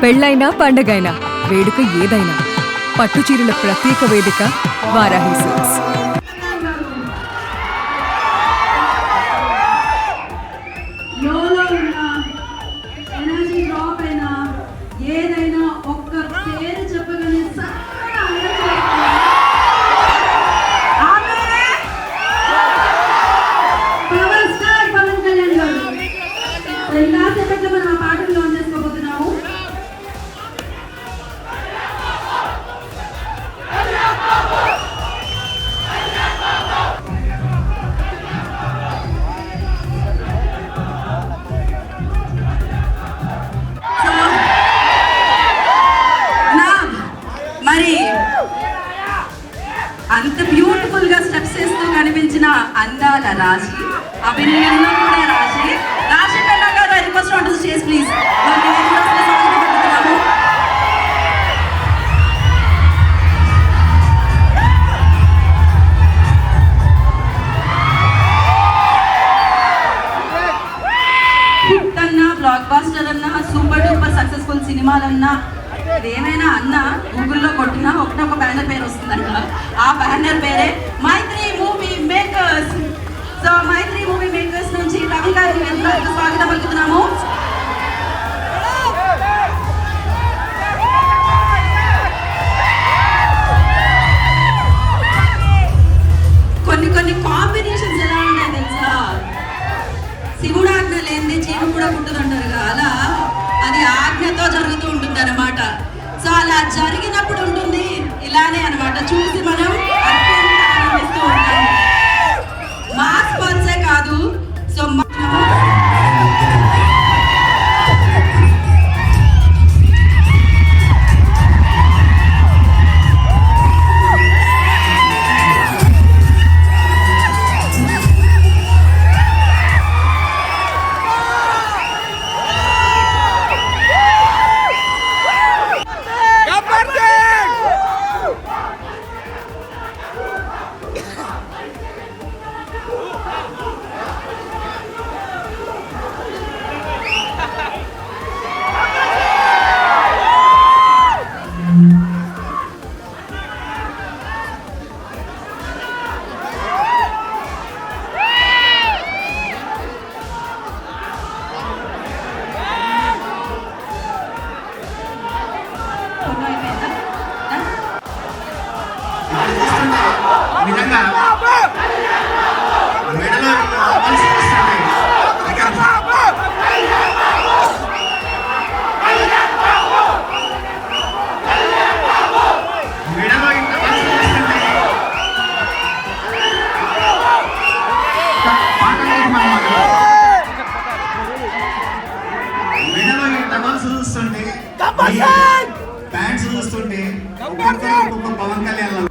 పెళ్ళైనా పండగైనా వేడుక ఏదైనా పట్టుచీరల ప్రత్యేక వేదిక వారాహి సిల్క్స్. ఏదైనా ఒక్క పేరు చెప్పగానే పవర్ స్టార్ పవన్ కళ్యాణ్ గారు. ఇంకాసేపట్లో మనం ఆ పాటలు లాంచ్ చేసుకోబోతున్నాము. మరి అంత బ్యూటిఫుల్ గా స్టెప్స్ వేస్తూ కనిపించిన అందాల రాశి, అభినయంలో కూడా రాశి కన్నా గారు request on to stage please. Hit అన్నా, బ్లాక్ బాస్టర్ అన్నా, సూపర్ డూపర్ సక్సెస్ఫుల్ సినిమాలన్నా, ఏమైనా అన్న గూగుల్లో కొట్టినా ఒక బ్యానర్ పేరు వస్తుందంట. ఆ బ్యానర్ పేరే మైత్రి మూవీ మేకర్స్. సో మైత్రి మూవీ మేకర్స్ నుంచి రవి గారికి వెళ్తున్నట్టు స్వాగతం పలుకుతున్నాము. కొన్ని కాంబినేషన్స్ ఎలా ఉంటాయి తెలుసా? శివుడు ఆజ్ఞ లేనిది చీమ కూడా పుట్టదంటారు, అలా అది ఆజ్ఞతో జరుగుతూ ఉంటుంది అనమాట. సో అలా జరిగినప్పుడు ఉంటుంది ఇలానే అనమాట, చూసి మనం అత్యంత ఆనందిస్తూ ఉంటాం. మాస్ పల్సే కాదు. సో ప్యాంట్స్ చూస్తుంటే ఒక్కొక్క పవన్ కళ్యాణ్